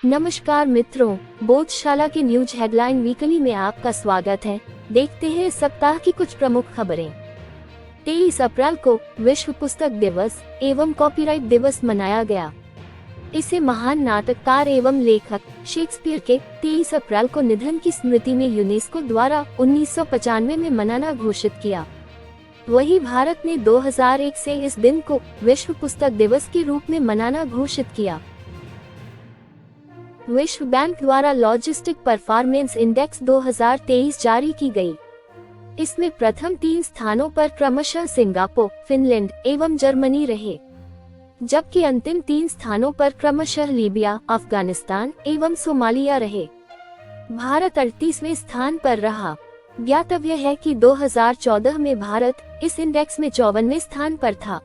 नमस्कार मित्रों, बोधशाला के न्यूज हेडलाइन वीकली में आपका स्वागत है। देखते हैं इस सप्ताह की कुछ प्रमुख खबरें। 23 अप्रैल को विश्व पुस्तक दिवस एवं कॉपीराइट दिवस मनाया गया। इसे महान नाटककार एवं लेखक शेक्सपियर के 23 अप्रैल को निधन की स्मृति में यूनेस्को द्वारा 1995 में मनाना घोषित किया। वहीं भारत ने 2001 से इस दिन को विश्व पुस्तक दिवस के रूप में मनाना घोषित किया। विश्व बैंक द्वारा लॉजिस्टिक परफॉर्मेंस इंडेक्स 2023 जारी की गई। इसमें प्रथम 3 स्थानों पर क्रमशः सिंगापुर, फिनलैंड एवं जर्मनी रहे, जबकि अंतिम 3 स्थानों पर क्रमशः लीबिया, अफगानिस्तान एवं सोमालिया रहे। भारत 38वें स्थान पर रहा। ज्ञातव्य है कि 2014 में भारत इस इंडेक्स में 54वें स्थान पर था।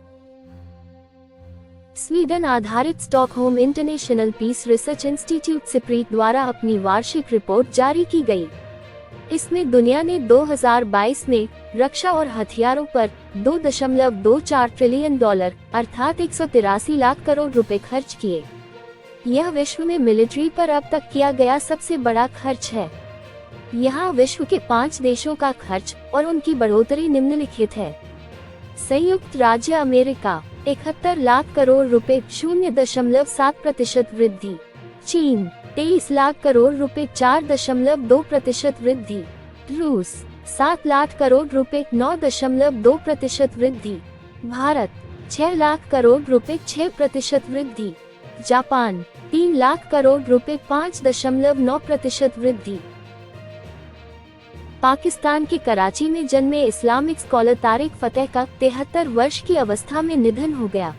स्वीडन आधारित Stockholm International Peace Research Institute SIPRI द्वारा अपनी वार्षिक रिपोर्ट जारी की गई। इसमें दुनिया ने 2022 में रक्षा और हथियारों पर $2.24 ट्रिलियन अर्थात 183 लाख करोड़ रुपए खर्च किए। यह विश्व में मिलिट्री पर अब तक किया गया सबसे बड़ा खर्च है। यहाँ विश्व के 5 देशों का खर्च और उनकी बढ़ोतरी निम्नलिखित है। संयुक्त राज्य अमेरिका 71 लाख करोड़ रुपए 0.7% वृद्धि। चीन 23 लाख करोड़ रुपए 4.2% वृद्धि। रूस 7 लाख करोड़ रुपए 9.2% वृद्धि। भारत 6 लाख करोड़ रुपए 6% वृद्धि। जापान 3 लाख करोड़ रुपए 5.9% वृद्धि। पाकिस्तान के कराची में जन्मे इस्लामिक स्कॉलर तारिक फतेह का 73 वर्ष की अवस्था में निधन हो गया।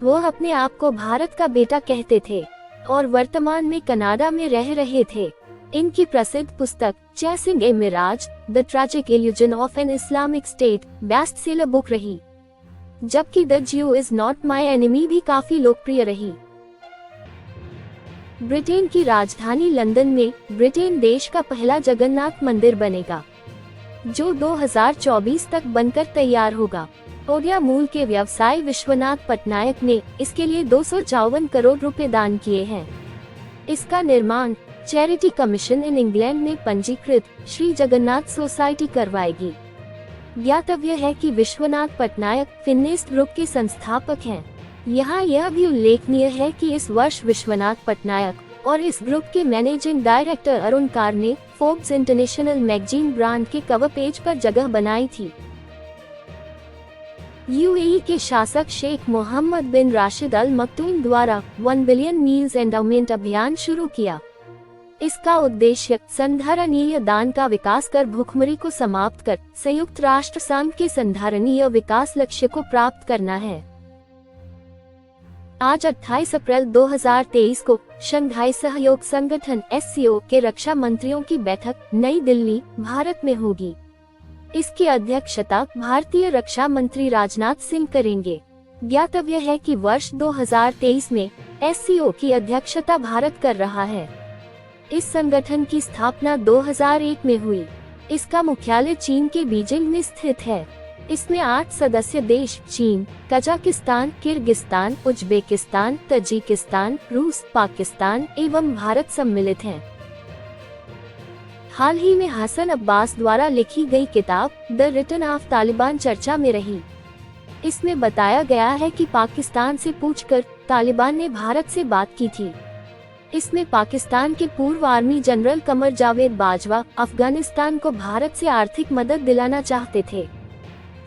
वो अपने आप को भारत का बेटा कहते थे और वर्तमान में कनाडा में रह रहे थे। इनकी प्रसिद्ध पुस्तक Chasing a Mirage, The Tragic Illusion of an Islamic State best seller book रही, जबकि द ज्यू इज नॉट माई एनिमी भी काफी लोकप्रिय रही। ब्रिटेन की राजधानी लंदन में ब्रिटेन देश का पहला जगन्नाथ मंदिर बनेगा, जो 2024 तक बनकर तैयार होगा। ओडिया मूल के व्यवसायी विश्वनाथ पटनायक ने इसके लिए 254 करोड़ रुपए दान किए हैं। इसका निर्माण चैरिटी कमीशन इन इंग्लैंड में पंजीकृत श्री जगन्नाथ सोसाइटी करवाएगी। ज्ञातव्य है कि विश्वनाथ पटनायक फिन्नेस्ट ग्रुप के संस्थापक हैं। यहाँ यह भी उल्लेखनीय है कि इस वर्ष विश्वनाथ पटनायक और इस ग्रुप के मैनेजिंग डायरेक्टर अरुण कार ने फोर्ब्स इंटरनेशनल मैगजीन ब्रांड के कवर पेज पर जगह बनाई थी। यूएई के शासक शेख मोहम्मद बिन राशिद अल मक्तूम द्वारा 1 बिलियन मील्स एंडाउमेंट अभियान शुरू किया। इसका उद्देश्य संधारणीय दान का विकास कर भुखमरी को समाप्त कर संयुक्त राष्ट्र संघ के संधारणीय विकास लक्ष्य को प्राप्त करना है। आज 28 अप्रैल 2023 को शंघाई सहयोग संगठन SCO के रक्षा मंत्रियों की बैठक नई दिल्ली, भारत में होगी। इसकी अध्यक्षता भारतीय रक्षा मंत्री राजनाथ सिंह करेंगे। ज्ञातव्य है कि वर्ष 2023 में SCO की अध्यक्षता भारत कर रहा है। इस संगठन की स्थापना 2001 में हुई। इसका मुख्यालय चीन के बीजिंग में स्थित है। इसमें 8 सदस्य देश चीन, कजाकिस्तान, किर्गिस्तान, उज्बेकिस्तान, तजिकिस्तान, रूस, पाकिस्तान एवं भारत सम्मिलित हैं। हाल ही में हसन अब्बास द्वारा लिखी गई किताब द रिटर्न ऑफ तालिबान चर्चा में रही। इसमें बताया गया है कि पाकिस्तान से पूछकर तालिबान ने भारत से बात की थी। इसमें पाकिस्तान के पूर्व आर्मी जनरल कमर जावेद बाजवा अफगानिस्तान को भारत से आर्थिक मदद दिलाना चाहते थे,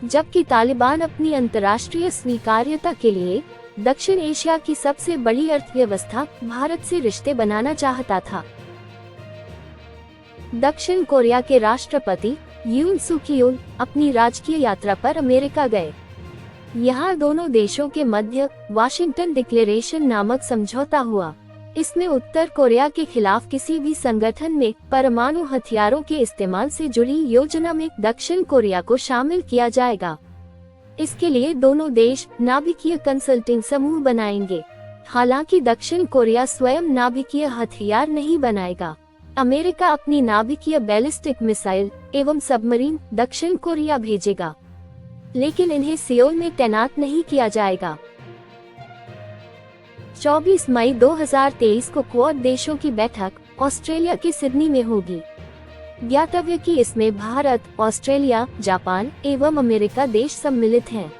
जबकि तालिबान अपनी अंतर्राष्ट्रीय स्वीकार्यता के लिए दक्षिण एशिया की सबसे बड़ी अर्थव्यवस्था भारत से रिश्ते बनाना चाहता था। दक्षिण कोरिया के राष्ट्रपति यून सुक यूल अपनी राजकीय यात्रा पर अमेरिका गए। यहाँ दोनों देशों के मध्य वाशिंगटन डिक्लेरेशन नामक समझौता हुआ। इसमें उत्तर कोरिया के खिलाफ किसी भी संगठन में परमाणु हथियारों के इस्तेमाल से जुड़ी योजना में दक्षिण कोरिया को शामिल किया जाएगा। इसके लिए दोनों देश नाभिकीय कंसल्टिंग समूह बनाएंगे। हालांकि दक्षिण कोरिया स्वयं नाभिकीय हथियार नहीं बनाएगा। अमेरिका अपनी नाभिकीय बैलिस्टिक मिसाइल एवं सबमरीन दक्षिण कोरिया भेजेगा, लेकिन इन्हें सियोल में तैनात नहीं किया जाएगा। 24 मई 2023 को क्वाड देशों की बैठक ऑस्ट्रेलिया के सिडनी में होगी। ज्ञातव्य कि इसमें भारत, ऑस्ट्रेलिया, जापान एवं अमेरिका देश सम्मिलित हैं।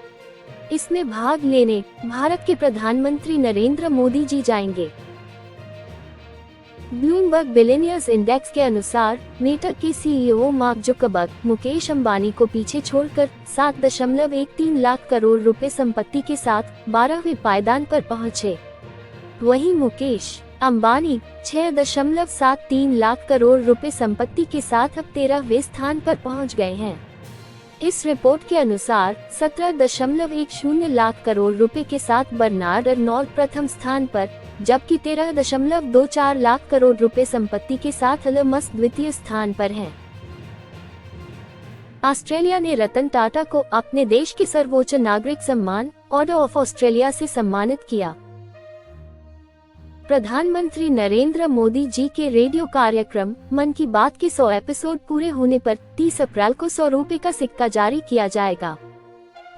इसमें भाग लेने भारत के प्रधानमंत्री नरेंद्र मोदी जी जाएंगे। ब्लूमबर्ग बिलियनियर्स इंडेक्स के अनुसार मेटा के CEO mark Zuckerberg Mukesh Ambani को पीछे छोड़कर 7.13 लाख करोड़ रुपए संपत्ति के साथ 12वें पायदान पर पहुंचे। वहीं मुकेश अंबानी 6.73 लाख करोड़ रुपए संपत्ति के साथ अब 13वें स्थान पर पहुंच गए हैं। इस रिपोर्ट के अनुसार 17.10 लाख करोड़ रुपए के साथ बर्नार्ड अर्नोल्ड प्रथम स्थान पर, जबकि 13.24 लाख करोड़ रुपए संपत्ति के साथ एलन मस्क द्वितीय स्थान पर हैं। ऑस्ट्रेलिया ने रतन टाटा को अपने देश के सर्वोच्च नागरिक सम्मान ऑर्डर ऑफ ऑस्ट्रेलिया से सम्मानित किया। प्रधानमंत्री नरेंद्र मोदी जी के रेडियो कार्यक्रम मन की बात के 100 एपिसोड पूरे होने पर 30 अप्रैल को 100 रुपए का सिक्का जारी किया जाएगा।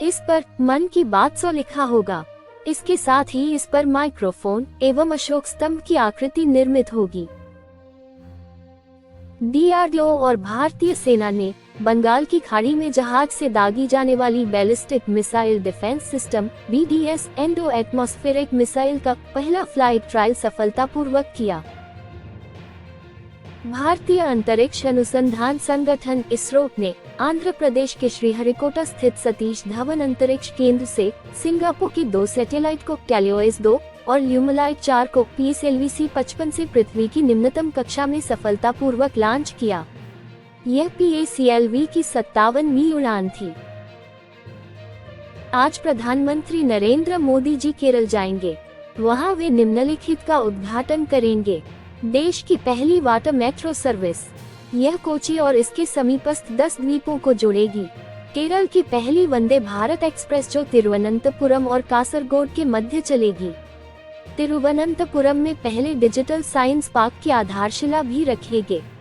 इस पर मन की बात 100 लिखा होगा। इसके साथ ही इस पर माइक्रोफोन एवं अशोक स्तंभ की आकृति निर्मित होगी। डीआरडीओ और भारतीय सेना ने बंगाल की खाड़ी में जहाज से दागी जाने वाली ballistic missile defence system BDS endo atmospheric missile का पहला फ्लाइट ट्रायल सफलतापूर्वक किया। भारतीय अंतरिक्ष अनुसंधान संगठन इसरो ने आंध्र प्रदेश के श्रीहरिकोटा स्थित सतीश धवन अंतरिक्ष केंद्र से सिंगापुर की 2 सैटेलाइट को टेलियोएस 2 और ल्यूमलाइट 4 को PSLV C-55 से पृथ्वी की निम्नतम कक्षा में सफलतापूर्वक लॉन्च किया। यह PSLV की 57वीं उड़ान थी। आज प्रधानमंत्री नरेंद्र मोदी जी केरल जाएंगे। वहां वे निम्नलिखित का उद्घाटन करेंगे। देश की पहली वाटर मेट्रो सर्विस, यह कोची और इसके समीपस्थ 10 द्वीपों को जोड़ेगी। केरल की पहली वंदे भारत एक्सप्रेस जो तिरुवनंतपुरम और कासरगोड के मध्य चलेगी। तिरुवनंतपुरम में पहले डिजिटल साइंस पार्क की आधारशिला भी रखेंगे।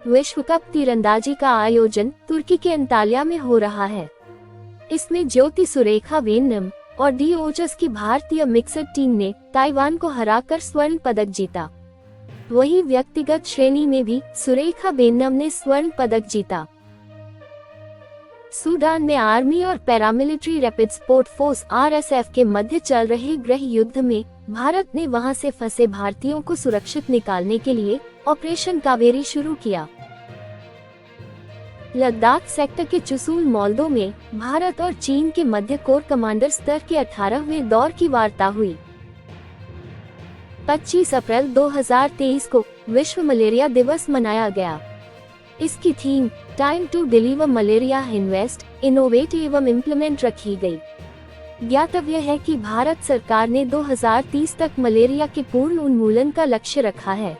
विश्व कप तीरंदाजी का आयोजन तुर्की के अंताल्या में हो रहा है। इसमें ज्योति सुरेखा वेन्नम और डी ओजस की भारतीय मिक्सड टीम ने ताइवान को हराकर स्वर्ण पदक जीता। वहीं व्यक्तिगत श्रेणी में भी सुरेखा वेन्नम ने स्वर्ण पदक जीता। सूडान में आर्मी और paramilitary rapid support force RSF के मध्य चल रहे गृह युद्ध में भारत ने वहां से फंसे भारतीयों को सुरक्षित निकालने के लिए ऑपरेशन कावेरी शुरू किया। लद्दाख सेक्टर के चुशूल मोल्दो में भारत और चीन के मध्य कोर कमांडर स्तर के 18वें दौर की वार्ता हुई। 25 अप्रैल 2023 को विश्व मलेरिया दिवस मनाया गया। इसकी theme time to deliver malaria invest, innovate एवं इम्प्लीमेंट रखी गई। ज्ञातव्य है कि भारत सरकार ने 2030 तक मलेरिया के पूर्ण उन्मूलन का लक्ष्य रखा है।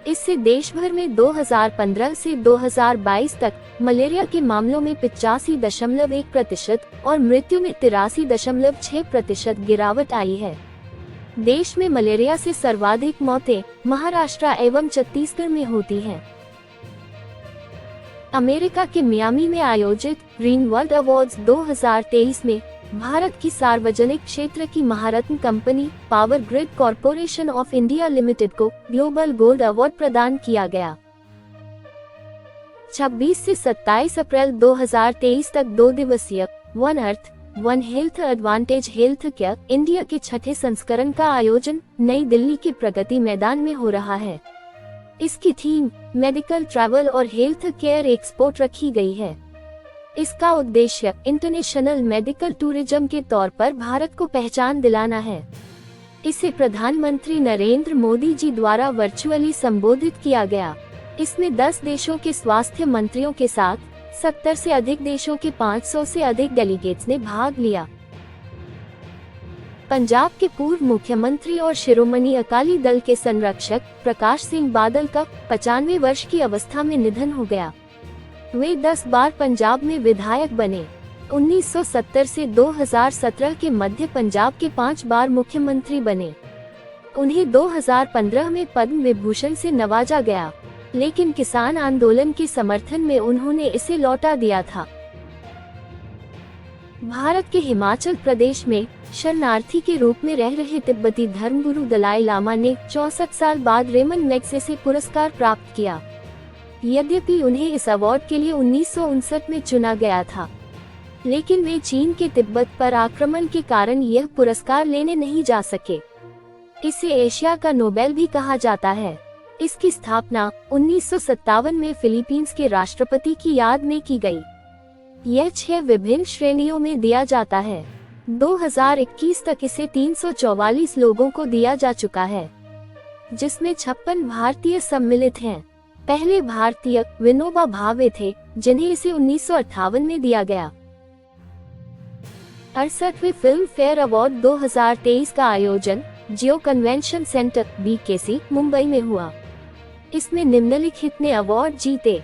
इससे देश भर में 2015 से 2022 तक मलेरिया के मामलों में 85.1% और मृत्यु में 83.6% गिरावट आई है। देश में मलेरिया से सर्वाधिक मौतें महाराष्ट्र एवं छत्तीसगढ़ में होती हैं। अमेरिका के मियामी में आयोजित ग्रीन वर्ल्ड अवार्ड्स 2023 में भारत की सार्वजनिक क्षेत्र की Maharatna company power grid corporation of India limited को ग्लोबल गोल्ड अवार्ड प्रदान किया गया। 26 से 27 अप्रैल 2023 तक 2 दिवसीय one earth one health advantage health care India के 6ठे संस्करण का आयोजन नई दिल्ली के प्रगति मैदान में हो रहा है। इसकी थीम मेडिकल ट्रैवल और हेल्थ केयर एक्सपोर्ट रखी गई है। इसका उद्देश्य इंटरनेशनल मेडिकल टूरिज्म के तौर पर भारत को पहचान दिलाना है। इसे प्रधानमंत्री नरेंद्र मोदी जी द्वारा वर्चुअली संबोधित किया गया। इसमें 10 देशों के स्वास्थ्य मंत्रियों के साथ 70 से अधिक देशों के 500 से अधिक डेलीगेट्स ने भाग लिया। पंजाब के पूर्व मुख्यमंत्री और शिरोमणि अकाली दल के संरक्षक प्रकाश सिंह बादल का 95 वर्ष की अवस्था में निधन हो गया। वे 10 बार पंजाब में विधायक बने। 1970 से 2017 के मध्य पंजाब के 5 बार मुख्यमंत्री बने। उन्हें 2015 में पद्म विभूषण से नवाजा गया, लेकिन किसान आंदोलन के समर्थन में उन्होंने इसे लौटा दिया था। भारत के हिमाचल प्रदेश में शरणार्थी के रूप में रह रहे तिब्बती धर्मगुरु दलाई लामा ने 64 साल बाद रेमन मैग्सेसे पुरस्कार प्राप्त किया। यद्यपि उन्हें इस अवार्ड के लिए 1959 में चुना गया था, लेकिन वे चीन के तिब्बत पर आक्रमण के कारण यह पुरस्कार लेने नहीं जा सके। इसे एशिया का नोबेल भी कहा जाता है। इसकी स्थापना 1957 में फिलीपींस के राष्ट्रपति की याद में की गई। यह 6 विभिन्न श्रेणियों में दिया जाता है। 2021 तक इसे 344 लोगों को दिया जा चुका है, जिसमें 56 भारतीय सम्मिलित हैं। पहले भारतीय विनोबा भावे थे, जिन्हें इसे 1958 में दिया गया। 68वें फिल्म फेयर अवार्ड 2023 का आयोजन जियो कन्वेंशन सेंटर BKC मुंबई में हुआ। इसमें निम्नलिखित ने अवार्ड जीते।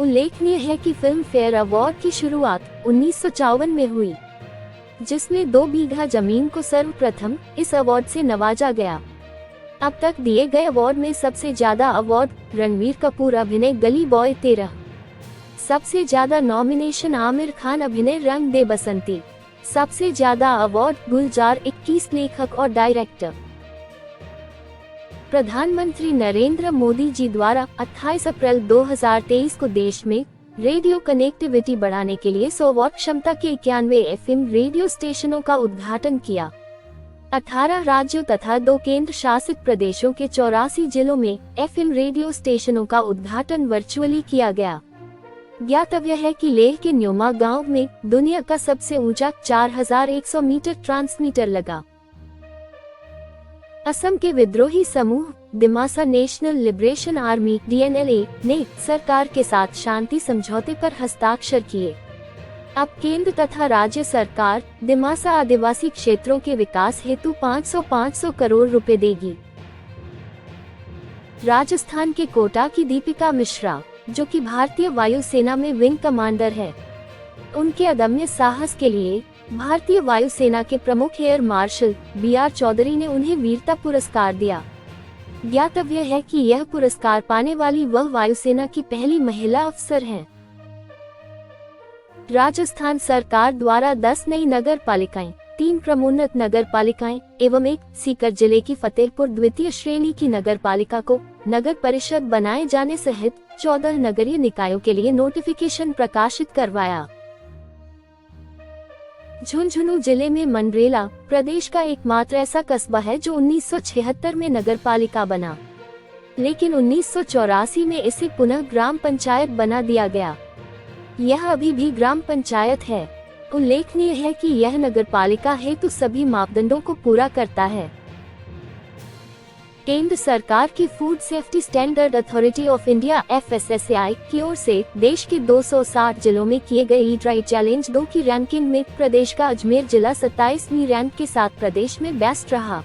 उल्लेखनीय है कि फिल्म फेयर अवार्ड की शुरुआत 1954 में हुई, जिसमें 2 बीघा जमीन को सर्वप्रथम इस अवार्ड से नवाजा गया। अब तक दिए गए अवार्ड में सबसे ज्यादा अवार्ड रणवीर कपूर अभिनय गली बॉय 13, सबसे ज्यादा नॉमिनेशन आमिर खान अभिनय रंग दे बसंती, सबसे ज्यादा अवार्ड गुलजार 21 लेखक और डायरेक्टर। प्रधानमंत्री नरेंद्र मोदी जी द्वारा 28 अप्रैल 2023 को देश में रेडियो कनेक्टिविटी बढ़ाने के लिए 100 वॉट क्षमता के 91 FM रेडियो स्टेशनों का उद्घाटन किया। 18 राज्यों तथा 2 केंद्र शासित प्रदेशों के 84 जिलों में FM रेडियो स्टेशनों का उद्घाटन वर्चुअली किया गया। ज्ञातव्य है कि लेह के न्योमा गांव में दुनिया का सबसे ऊंचा 4100 मीटर ट्रांसमीटर लगा। असम के विद्रोही समूह Dimasa national liberation army DNLA ने सरकार के साथ शांति समझौते पर हस्ताक्षर किए। अब केंद्र तथा राज्य सरकार दिमासा आदिवासी क्षेत्रों के विकास हेतु 500 करोड़ रुपए देगी। राजस्थान के कोटा की दीपिका मिश्रा, जो कि भारतीय वायुसेना में विंग कमांडर है, उनके अदम्य साहस के लिए भारतीय वायुसेना के प्रमुख एयर मार्शल BR चौधरी ने उन्हें वीरता पुरस्कार दिया। ज्ञातव्य है कि यह पुरस्कार पाने वाली वह वायुसेना की पहली महिला अफसर हैं। राजस्थान सरकार द्वारा 10 नई नगर पालिकाएं, 3 क्रमोन्नत नगर पालिकाएं एवं 1 सीकर जिले की फतेहपुर द्वितीय श्रेणी की नगर पालिका को नगर परिषद बनाए जाने सहित 14 नगरीय निकायों के लिए नोटिफिकेशन प्रकाशित करवाया। झुंझुनू जिले में मंडरेला प्रदेश का एकमात्र ऐसा कस्बा है जो 1976 में नगर पालिका बना, लेकिन 1984 में इसे पुनः ग्राम पंचायत बना दिया गया। यह अभी भी ग्राम पंचायत है। उल्लेखनीय है कि यह नगर पालिका हेतु सभी मापदंडों को पूरा करता है। केंद्र सरकार की food safety standard authority of India FSSAI की ओर से देश के 260 जिलों में किए गए ईट राइट चैलेंज 2 की रैंकिंग में प्रदेश का अजमेर जिला 27वीं रैंक के साथ प्रदेश में बेस्ट रहा।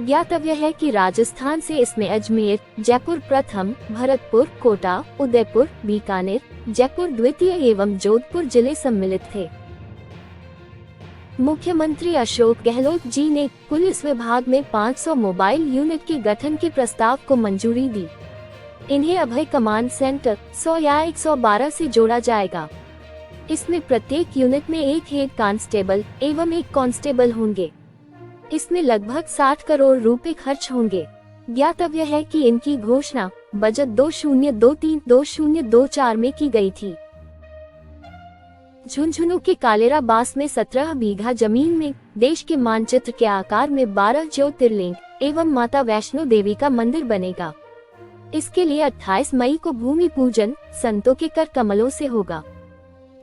ज्ञातव्य है कि राजस्थान से इसमें अजमेर, जयपुर प्रथम, भरतपुर, कोटा, उदयपुर, बीकानेर, जयपुर द्वितीय एवं जोधपुर जिले सम्मिलित थे। मुख्यमंत्री अशोक गहलोत जी ने पुलिस विभाग में 500 मोबाइल यूनिट के गठन के प्रस्ताव को मंजूरी दी। इन्हें अभय कमांड सेंटर 100 या 112 से जोड़ा जाएगा। इसमें प्रत्येक यूनिट में 1 हेड कांस्टेबल एवं 1 कांस्टेबल होंगे। इसमें लगभग 60 करोड़ रुपए खर्च होंगे। ज्ञातव्य है कि इनकी घोषणा बजट 2023-2024 में की गई थी। झुंझुनू के कालेरा बास में 17 बीघा जमीन में देश के मानचित्र के आकार में 12 ज्योतिर्लिंग एवं माता वैष्णो देवी का मंदिर बनेगा। इसके लिए 28 मई को भूमि पूजन संतों के कर कमलों से होगा।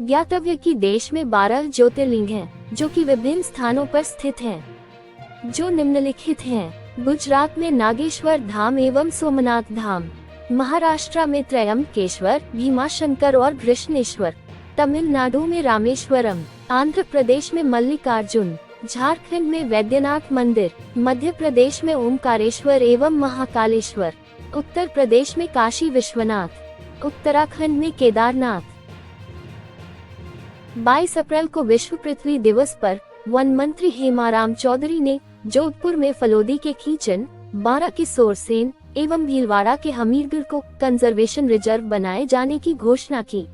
ज्ञातव्य कि देश में 12 ज्योतिर्लिंग हैं, जो कि विभिन्न स्थानों पर स्थित हैं, जो निम्नलिखित हैं। गुजरात में नागेश्वर धाम एवं सोमनाथ धाम, महाराष्ट्र में त्रयंबकेश्वर, भीमाशंकर और कृष्णेश्वर, तमिलनाडु में रामेश्वरम, आंध्र प्रदेश में मल्लिकार्जुन, झारखंड में वैद्यनाथ मंदिर, मध्य प्रदेश में ओमकारेश्वर एवं महाकालेश्वर, उत्तर प्रदेश में काशी विश्वनाथ, उत्तराखंड में केदारनाथ। 22 अप्रैल को विश्व पृथ्वी दिवस पर वन मंत्री हेमाराम चौधरी ने जोधपुर में फलोदी के खींचन, बारा के सोरसेन एवं भीलवाड़ा के हमीरगढ़ को कंजर्वेशन रिजर्व बनाए जाने की घोषणा की।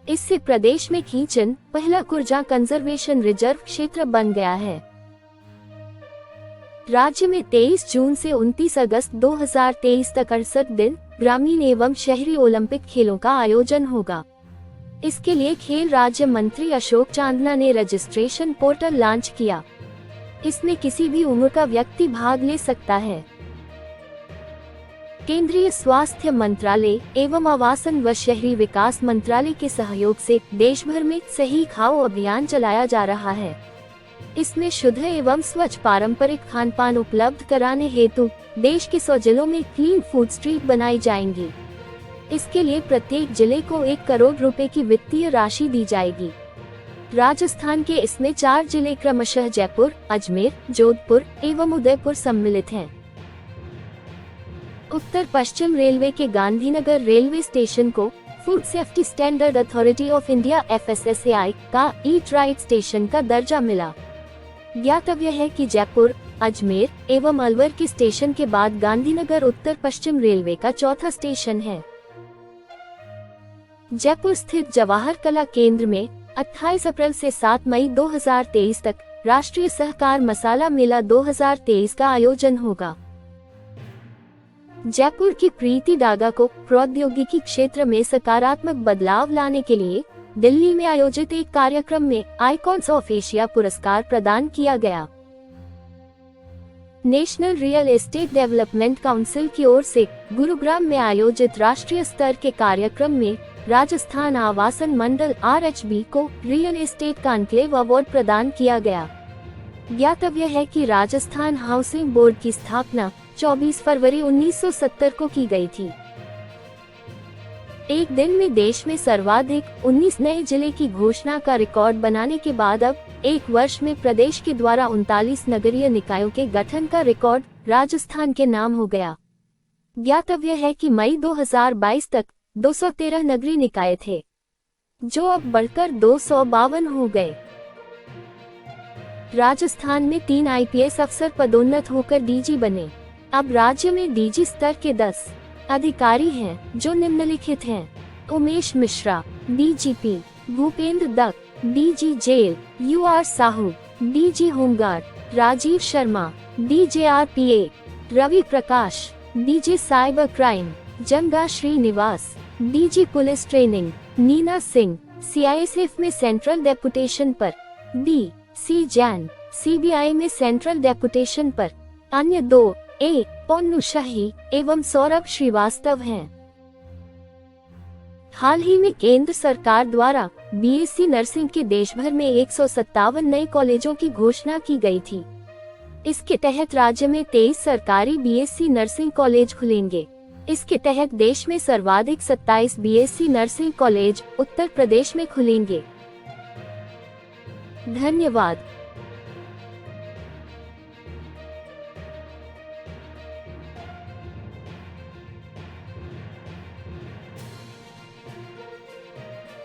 इससे प्रदेश में खींचन पहला कुरजा कंजर्वेशन रिजर्व क्षेत्र बन गया है। राज्य में 23 जून से 29 अगस्त 2023 तक 68 दिन ग्रामीण एवं शहरी ओलंपिक खेलों का आयोजन होगा। इसके लिए खेल राज्य मंत्री अशोक चांदना ने रजिस्ट्रेशन पोर्टल लॉन्च किया। इसमें किसी भी उम्र का व्यक्ति भाग ले सकता है। केंद्रीय स्वास्थ्य मंत्रालय एवं आवासन व शहरी विकास मंत्रालय के सहयोग से देश भर में सही खाओ अभियान चलाया जा रहा है। इसमें शुद्ध एवं स्वच्छ पारंपरिक खानपान उपलब्ध कराने हेतु देश के 100 जिलों में क्लीन फूड स्ट्रीट बनाई जाएंगी। इसके लिए प्रत्येक जिले को 1 करोड़ रुपए की वित्तीय राशि दी जाएगी। राजस्थान के इसमें 4 जिले क्रमशः जयपुर, अजमेर, जोधपुर एवं उदयपुर सम्मिलित हैं। उत्तर पश्चिम रेलवे के गांधीनगर रेलवे स्टेशन को food safety standard authority of India (FSSAI) का ईट राइट स्टेशन का दर्जा मिला। ज्ञातव्य है कि जयपुर, अजमेर एवं अलवर के स्टेशन के बाद गांधीनगर उत्तर पश्चिम रेलवे का चौथा स्टेशन है। जयपुर स्थित जवाहर कला केंद्र में 28 अप्रैल से 7 मई 2023 तक राष्ट्रीय सहकार मसाला मेला 2023 का आयोजन होगा। जयपुर की प्रीति डागा को प्रौद्योगिकी क्षेत्र में सकारात्मक बदलाव लाने के लिए दिल्ली में आयोजित एक कार्यक्रम में आइकॉन्स ऑफ एशिया पुरस्कार प्रदान किया गया। National real estate development council की ओर से गुरुग्राम में आयोजित राष्ट्रीय स्तर के कार्यक्रम में राजस्थान आवासन मंडल (RHB) को रियल एस्टेट कॉन्क्लेव अवार्ड प्रदान किया गया। ज्ञातव्य है कि राजस्थान हाउसिंग बोर्ड की स्थापना 24 फरवरी 1970 को की गई थी। एक दिन में देश में सर्वाधिक 19 नए जिले की घोषणा का रिकॉर्ड बनाने के बाद अब एक वर्ष में प्रदेश के द्वारा 39 नगरीय निकायों के गठन का रिकॉर्ड राजस्थान के नाम हो गया। ज्ञातव्य है कि मई 2022 तक 213 नगरीय निकाय थे, जो अब बढ़कर 252 हो गए। राजस्थान में 3 IPS अफसर पदोन्नत होकर DG बने। अब राज्य में DG स्तर के 10 अधिकारी हैं, जो निम्नलिखित हैं: Umesh Mishra DGP, Bhupendra Dutt DG jail, UR Sahu DG home guard, Rajeev Sharma DJRPA, Ravi Prakash DG cyber crime, Janga Srinivas DG police training, Neena Singh CISF में सेंट्रल डेपुटेशन पर, DC जैन CBI में सेंट्रल डेपुटेशन पर। अन्य 2 पोन्नू शाही एवं सौरभ श्रीवास्तव हैं। हाल ही में केंद्र सरकार द्वारा BSc नर्सिंग के देश भर में 157 नए कॉलेजों की घोषणा की गई थी। इसके तहत राज्य में 23 सरकारी BSc नर्सिंग कॉलेज खुलेंगे। इसके तहत देश में सर्वाधिक 27 BSc nursing college Uttar Pradesh में खुलेंगे। धन्यवाद।